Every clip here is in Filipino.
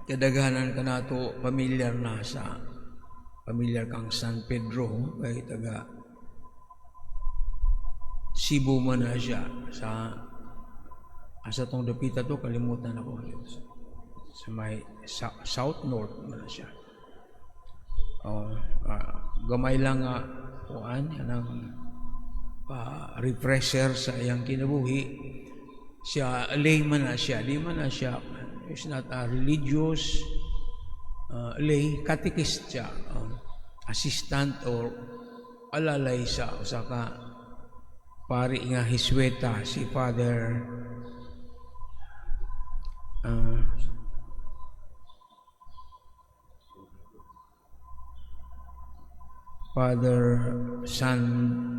kadaghanan ka na to pamilyar kang San Pedro, kay taga Cebu man na siya. Asa tong dapita to, kalimutan ako. Sa may south north man na siya. Gamay lang nga anang refresher sa iyang kinabuhi. Siya lay man na siya, di man na siya, is not a religious lay, catechist siya, assistant or alalay sa ka pari nga Hisweta, si Father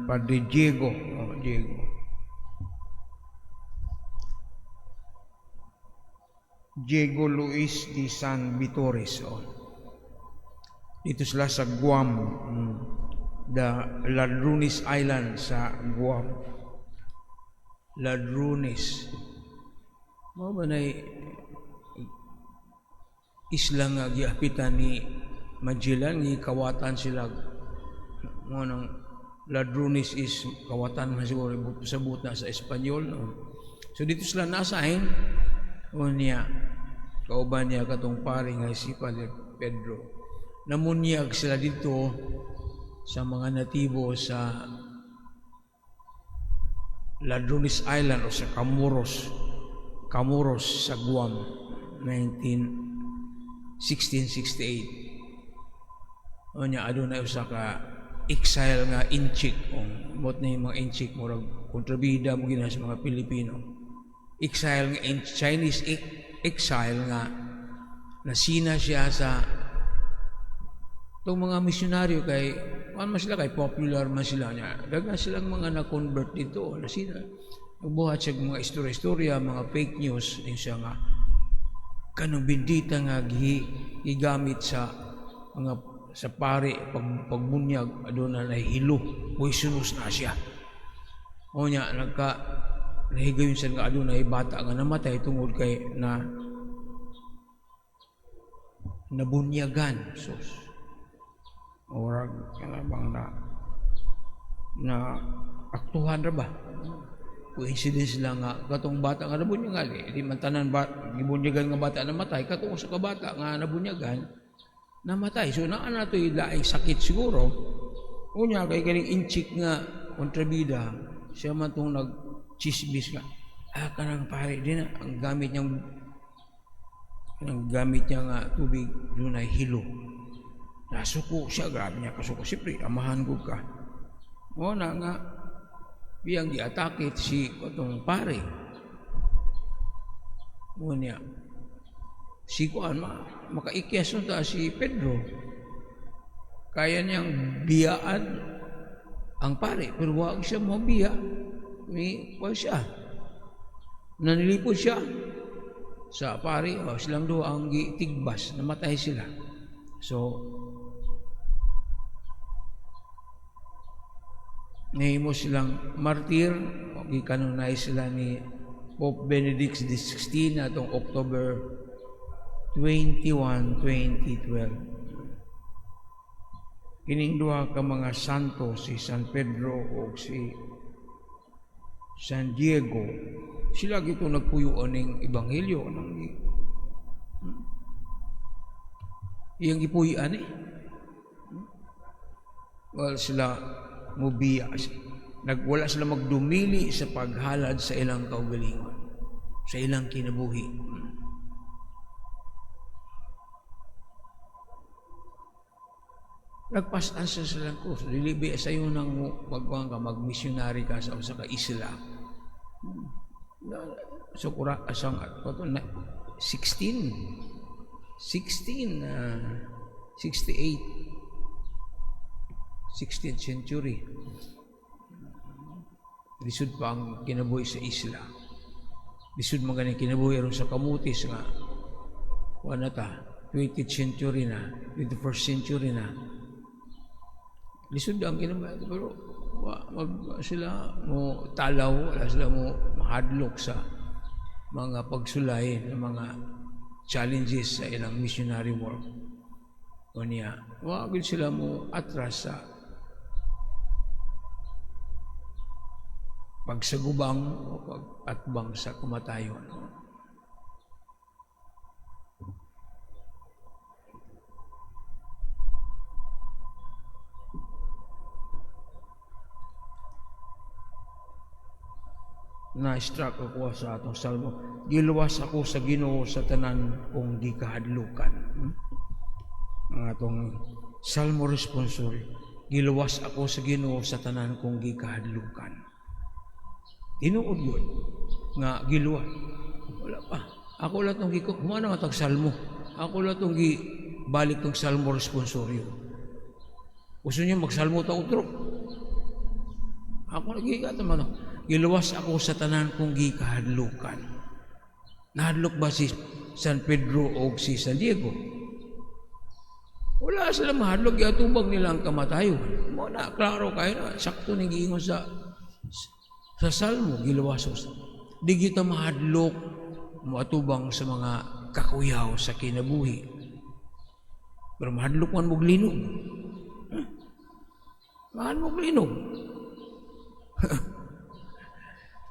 Padre Diego. Diego Luis de San Vitores. Dito sila sa Guam, the Ladrones Island sa Guam. Ladrones. Mao ba na isla nga giapitan ni Magellan, ni kawatan sila. Mo nang Ladrones is kawatan na siguro sabot na sa Espanyol. So dito sila nasahin niya kauban niya katong pari nga si Padre Pedro. Namunyag sila dito sa mga natibo sa Ladrones Island o sa Camuros sa Guam 1668. Niya adunay usa ka exile nga inchik mot na yung mga inchik murag kontrabida mo gina sa mga Pilipino. Exile nga Chinese exile nga nasina siya sa itong mga misyonaryo kay man sila kay popular man sila niya. Daga silang mga na-convert dito. Nasina. Nagbuhat siya mga istorya-istorya, mga fake news. Yung siya nga kanong bindita nga gigamit sa mga sa pari pagbunyag aduna na hilo. Poisonous na siya. O niya nahigayon siya nga aduna bata nga namatay tungod kay nabunyagan. Orag bang na aktuhan ra ba? Coincidence lang nga katong bata nga nabunyagan, di man tanan gibunyagan nga bata namatay, katong sa kabata nga nabunyagan namatay. So naa natoy laing sakit siguro. Unya kay kaning inchik nga kontrabida, siya man tong nagchismis nga kanang pare din ang gamit niya nga tubig dunay hilo. Nasuko siya, grabe niya kasuko. Siyempre, amahan ko ka. O na nga, biyang giatakit si katong pare. O niya, si Kuan, makaikyas ta si Pedro. Kaya niyang biyaan ang pare, pero huwag siya mabiya. Huwag siya. Nanilipod siya sa pare, silang doon ang tigbas, namatay sila. So, nahimo silang martir, i-canonize sila ni Pope Benedict XVI atong October 21, 2012. Kining duha ka mga santo, si San Pedro o si San Diego, sila gito nagpuyuan ng ebanghelyo ng iyang gipuy-an Well, sila mubiya. Wala sila magdumili sa paghalad sa ilang kaugalingon, sa ilang kinabuhi. Nagpasan sa silang kurso. Lilibi sa iyo nang mag-missionary ka sa usa ka isla. So, asang 16th century. Lisod pa ang kinabuhi sa isla. Lisod mga ganyan kinabuhi ron sa kamutis nga. 20th century na, 21st century na. Lisod ang kinabuhi. Pero sila mo talaw, wala sila mo mahadlok sa mga pagsulay ng mga challenges sa ilang missionary work. O niya, wag sila mo atras sa pagsagubang o pag-atbang sa kamatayon. Na-struck ako sa atong salmo. Giluwas ako sa Ginoo sa tanan kong di kahadlukan. Ang atong salmo responsor. Giluwas ako sa Ginoo sa tanan kong di kahadlukan. Tinuod yun nga giluwas. Wala pa. Ako lang itong kumana nga salmo. Ako lang itong balik itong salmo responsoryo. Gusto niyo magsalmo ta utro. Ako lagi ka naman. Giluwas ako sa tanan kong gikahadlukan. Nahadlok ba si San Pedro o si San Diego? Wala sila mahadlok. Yatubang nila ang kamatayon. Muna, klaro kayo na. Sakto nang giingon sa salmo, giluwasos. Di kita mahadlok matubang sa mga kakuyaw sa kinabuhi. Pero mahadlok man mong linog. Mahadlok mong linog.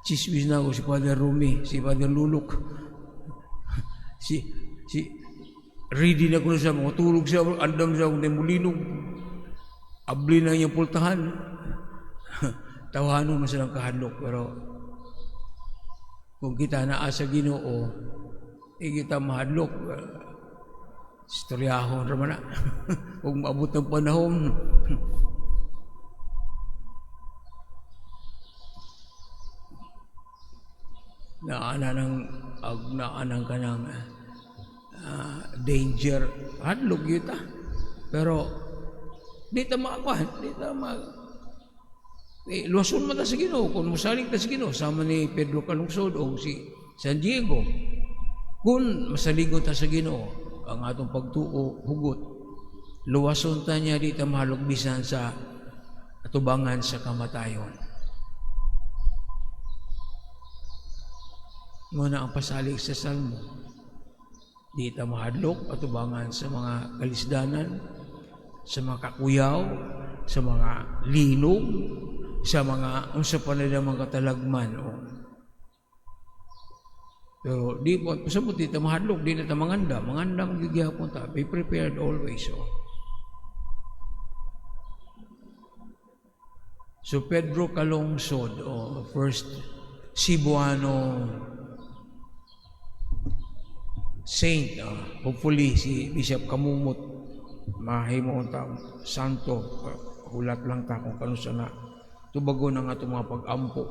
Chismis na ako si Father Rumi, si Father Luluk. Si ready na ko na siya, mga tulog siya, andam siya kung mulinog. Abli na niyang pultahan. Tawanon mo silang kahadlok, pero kung kita naasa Ginoo, kita mahadlok. Istoryahon naman na. Kung maabot ng panahon, naanan ka ng danger, hadlog kita. Pero di ta makakuhan, di ta luwason mo ta sa Ginoo, kung masalig ta sa Ginoo, sama ni Pedro Calungsod o si San Diego. Kung masaligon ta sa Ginoo, ang atong pagtuo, hugot, luwason ta niya, di ta mahalog bisan sa atubangan sa kamatayon. Muna ang pasalig sa salmo. Di ta mahadlok atubangan sa mga kalisdanan, sa mga kakuyaw, sa mga linog, sa mga unsa pa nila mga katalagman. Pero di po, pasabot di ta mahadlok, di na ta manganda magigihapon ta. Be prepared always. So Pedro Calungsod, first Cebuano saint, hopefully si Bishop Kamumot mahimo ta santo, hulat lang ta kung kanusa na tubago na nga itong mga pag-ampo